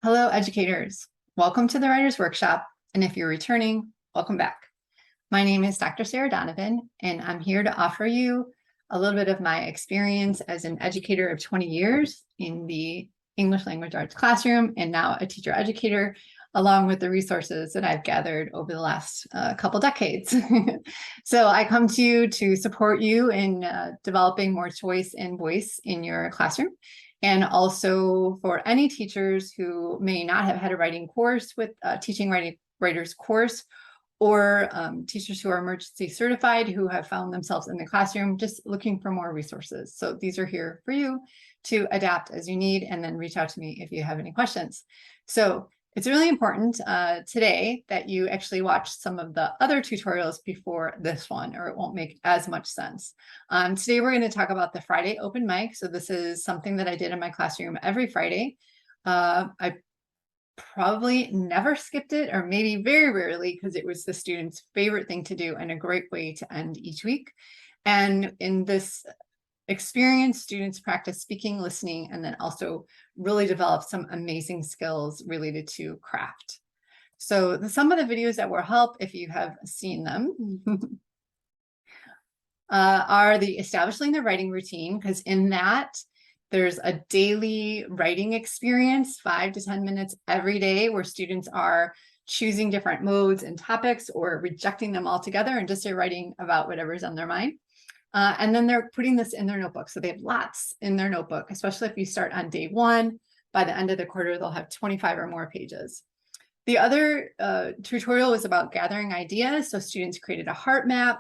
Hello, educators. Welcome to the Writers Workshop, and if you're returning, welcome back. My name is Dr. Sarah Donovan, and I'm here to offer you a little bit of my experience as an educator of 20 years in the English language arts classroom, and now a teacher educator, along with the resources that I've gathered over the last couple decades. So I come to you to support you in developing more choice and voice in your classroom. And also for any teachers who may not have had a writing course with teaching writers course, or teachers who are emergency certified who have found themselves in the classroom just looking for more resources. So these are here for you to adapt as you need, and then reach out to me if you have any questions. So it's really important today that you actually watch some of the other tutorials before this one, or it won't make as much sense. Today, we're going to talk about the Friday open mic. So this is something that I did in my classroom every Friday. I probably never skipped it, or maybe very rarely, because it was the students' favorite thing to do and a great way to end each week. And in this experience, students practice speaking, listening, and then also really develop some amazing skills related to craft. So some of the videos that will help, if you have seen them, are the establishing the writing routine, because in that there's a daily writing experience, 5 to 10 minutes every day, where students are choosing different modes and topics or rejecting them altogether and just writing about whatever's on their mind. And then they're putting this in their notebook. So they have lots in their notebook, especially if you start on day 1. By the end of the quarter, they'll have 25 or more pages. The other tutorial was about gathering ideas. So students created a heart map.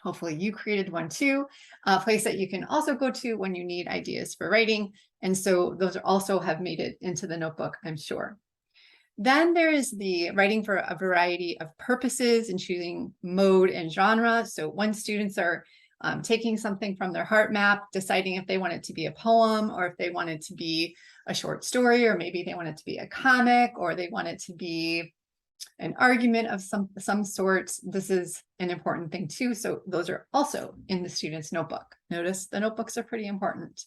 Hopefully you created one too, a place that you can also go to when you need ideas for writing. And so those also have made it into the notebook, I'm sure. Then there is the writing for a variety of purposes and choosing mode and genre. So when students are taking something from their heart map, deciding if they want it to be a poem, or if they want it to be a short story, or maybe they want it to be a comic, or they want it to be an argument of some sort. This is an important thing too. So those are also in the student's notebook. Notice the notebooks are pretty important.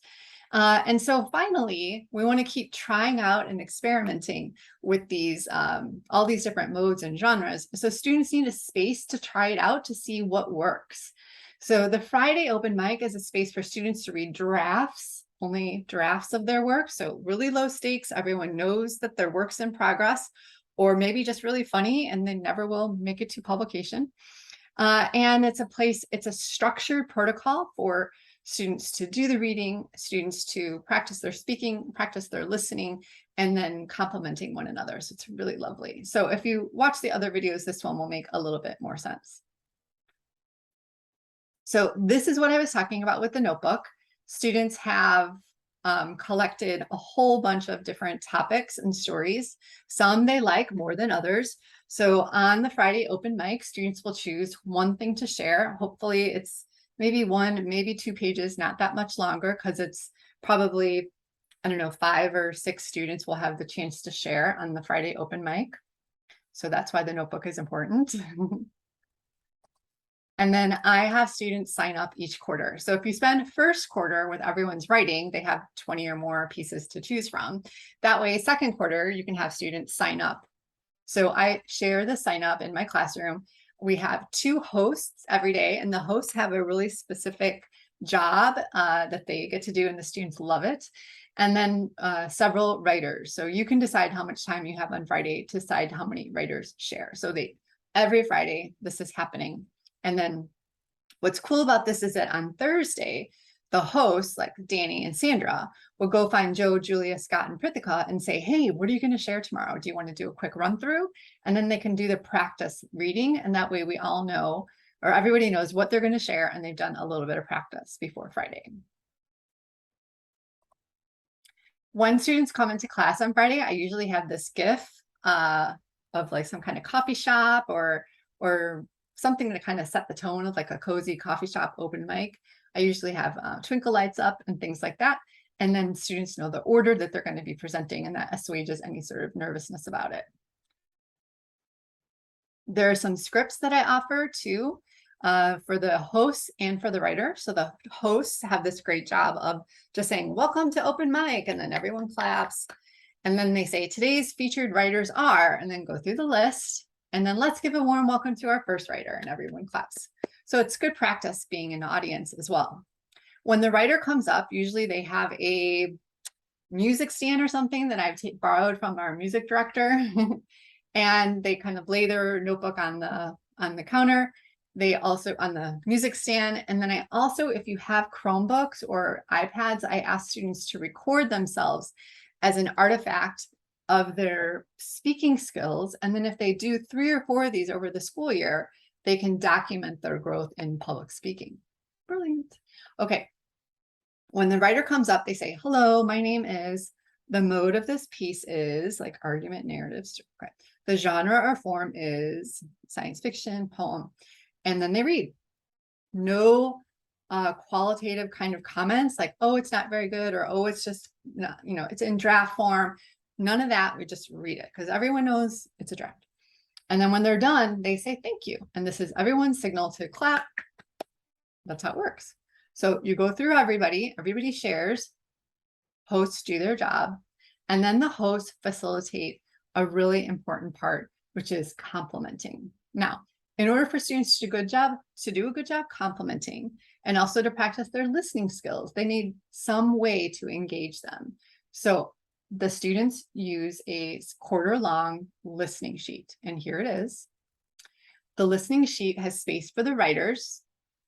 And so finally, we want to keep trying out and experimenting with these, all these different modes and genres. So students need a space to try it out to see what works. So the Friday open mic is a space for students to read drafts, only drafts of their work. So really low stakes. Everyone knows that their work's in progress, or maybe just really funny and they never will make it to publication. And it's a structured protocol for students to do the reading, students to practice their speaking, practice their listening, and then complementing one another. So it's really lovely. So if you watch the other videos, this one will make a little bit more sense. So this is what I was talking about with the notebook. Students have collected a whole bunch of different topics and stories. Some they like more than others. So on the Friday open mic, students will choose one thing to share. Hopefully it's maybe 1, maybe 2 pages, not that much longer, because it's probably, I don't know, 5 or 6 students will have the chance to share on the Friday open mic. So that's why the notebook is important. And then I have students sign up each quarter. So if you spend first quarter with everyone's writing, they have 20 or more pieces to choose from. That way, second quarter, you can have students sign up. So I share the sign up in my classroom. We have 2 hosts every day, and the hosts have a really specific job that they get to do, and the students love it. And then several writers. So you can decide how much time you have on Friday to decide how many writers share. So every Friday, this is happening. And then what's cool about this is that on Thursday, the hosts like Danny and Sandra will go find Joe, Julia, Scott, and Prithika and say, hey, what are you going to share tomorrow? Do you want to do a quick run through? And then they can do the practice reading. And that way we all know, or everybody knows what they're going to share, and they've done a little bit of practice before Friday. When students come into class on Friday, I usually have this GIF of like some kind of coffee shop or something to kind of set the tone of like a cozy coffee shop open mic. I usually have twinkle lights up and things like that. And then students know the order that they're going to be presenting, and that assuages any sort of nervousness about it. There are some scripts that I offer too for the hosts and for the writer. So the hosts have this great job of just saying, welcome to open mic, and then everyone claps. And then they say today's featured writers are, and then go through the list. And then let's give a warm welcome to our first writer, and everyone claps. So it's good practice being an audience as well. When the writer comes up, usually they have a music stand or something that I've borrowed from our music director. And they kind of lay their notebook on the counter. They also on the music stand. And then I also, if you have Chromebooks or iPads, I ask students to record themselves as an artifact of their speaking skills. And then if they do 3 or 4 of these over the school year, they can document their growth in public speaking. Brilliant. Okay. When the writer comes up, they say, hello, my name is, the mode of this piece is like argument, narratives. Okay. The genre or form is science fiction, poem. And then they read. No qualitative kind of comments like, oh, it's not very good, or oh, it's just not, it's in draft form. None of that. We just read it because everyone knows it's a draft. And then when they're done, they say thank you. And this is everyone's signal to clap. That's how it works. So you go through everybody shares, hosts do their job, and then the hosts facilitate a really important part, which is complimenting. Now, in order for students to do a good job complimenting, and also to practice their listening skills, they need some way to engage them. So the students use a quarter-long listening sheet, and here it is. The listening sheet has space for the writers,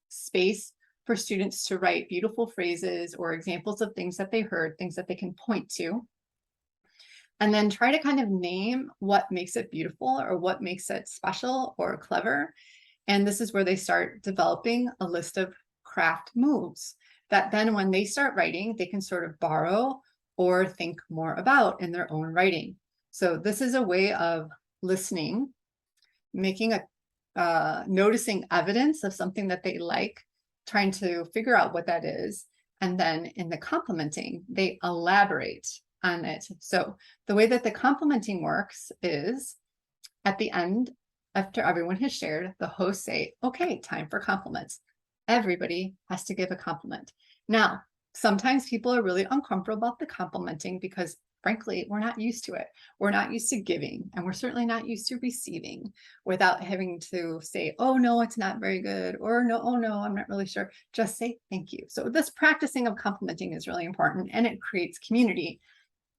space for students to write beautiful phrases or examples of things that they heard, things that they can point to. And then try to kind of name what makes it beautiful or what makes it special or clever. And this is where they start developing a list of craft moves that then when they start writing, they can sort of borrow or think more about in their own writing. So this is a way of listening, making noticing evidence of something that they like, trying to figure out what that is. And then in the complimenting, they elaborate on it. So the way that the complimenting works is at the end, after everyone has shared, the hosts say, okay, time for compliments. Everybody has to give a compliment. Now, sometimes people are really uncomfortable about the complimenting because frankly, we're not used to it. We're not used to giving, and we're certainly not used to receiving without having to say, oh, no, it's not very good, or no, oh, no, I'm not really sure. Just say thank you. So this practicing of complimenting is really important, and it creates community,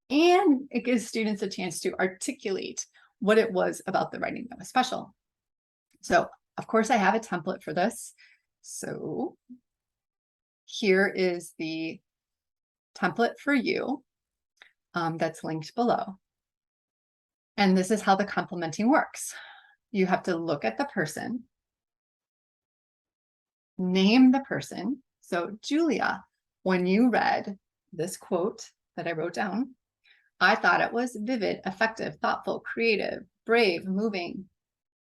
and it gives students a chance to articulate what it was about the writing that was special. So, of course, I have a template for this. So here is the template for you. That's linked below. And this is how the complimenting works. You have to look at the person, name the person. So Julia, when you read this quote that I wrote down, I thought it was vivid, effective, thoughtful, creative, brave, moving.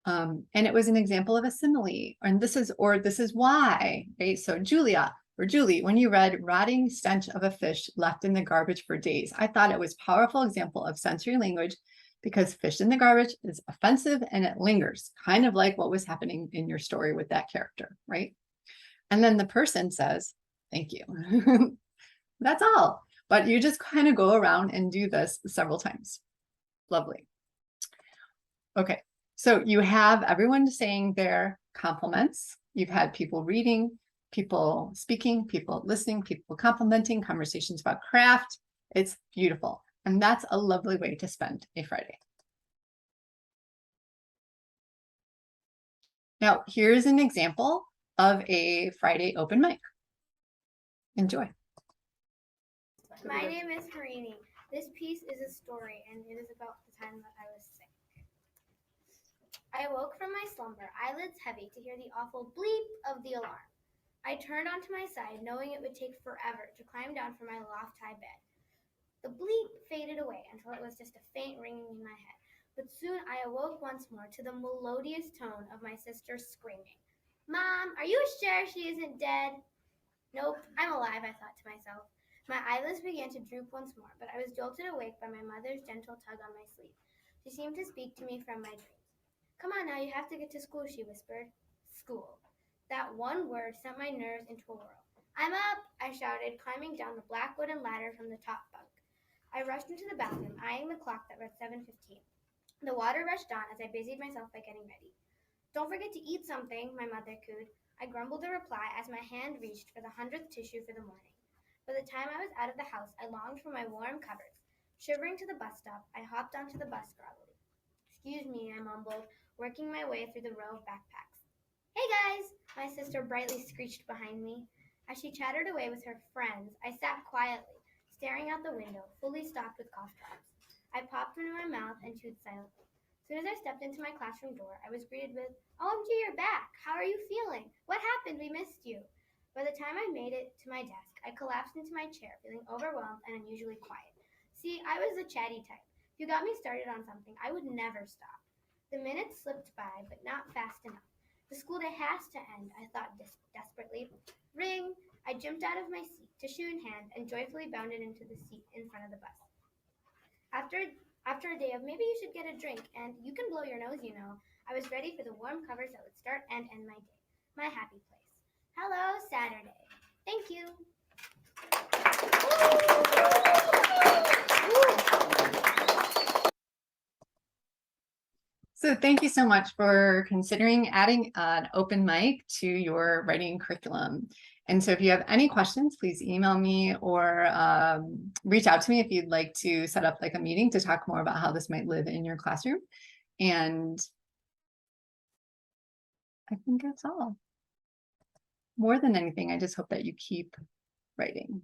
And it was an example of a simile. And this is why. Okay? So Julia, or Julie, when you read rotting stench of a fish left in the garbage for days, I thought it was a powerful example of sensory language because fish in the garbage is offensive and it lingers, kind of like what was happening in your story with that character, right? And then the person says, thank you. That's all. But you just kind of go around and do this several times. Lovely. Okay, so you have everyone saying their compliments. You've had people reading, people speaking, people listening, people complimenting, conversations about craft. It's beautiful. And that's a lovely way to spend a Friday. Now, here's an example of a Friday open mic. Enjoy. My name is Harini. This piece is a story, and it is about the time that I was sick. I awoke from my slumber, eyelids heavy, to hear the awful bleep of the alarm. I turned onto my side, knowing it would take forever to climb down from my loft-high bed. The bleep faded away until it was just a faint ringing in my head. But soon I awoke once more to the melodious tone of my sister screaming, "Mom, are you sure she isn't dead?" "Nope, I'm alive," I thought to myself. My eyelids began to droop once more, but I was jolted awake by my mother's gentle tug on my sleeve. She seemed to speak to me from my dreams. "Come on now, you have to get to school," she whispered. School. That one word sent my nerves into a whirl. "I'm up," I shouted, climbing down the black wooden ladder from the top bunk. I rushed into the bathroom, eyeing the clock that read 7:15. The water rushed on as I busied myself by getting ready. "Don't forget to eat something," my mother cooed. I grumbled a reply as my hand reached for the 100th tissue for the morning. By the time I was out of the house, I longed for my warm covers. Shivering to the bus stop, I hopped onto the bus groggily. "Excuse me," I mumbled, working my way through the row of backpacks. "Hey guys," my sister brightly screeched behind me. As she chattered away with her friends, I sat quietly, staring out the window, fully stocked with cough drops. I popped them in my mouth and chewed silently. As soon as I stepped into my classroom door, I was greeted with, "OMG, you're back! How are you feeling? What happened? We missed you." By the time I made it to my desk, I collapsed into my chair, feeling overwhelmed and unusually quiet. See, I was the chatty type. If you got me started on something, I would never stop. The minutes slipped by, but not fast enough. The school day has to end, I thought desperately. Ring! I jumped out of my seat, tissue in hand, and joyfully bounded into the seat in front of the bus. After a day of maybe you should get a drink and you can blow your nose, I was ready for the warm covers that would start and end my day. My happy place. Hello, Saturday. Thank you. So thank you so much for considering adding an open mic to your writing curriculum. And so if you have any questions, please email me or reach out to me if you'd like to set up like a meeting to talk more about how this might live in your classroom. And I think that's all. More than anything, I just hope that you keep writing.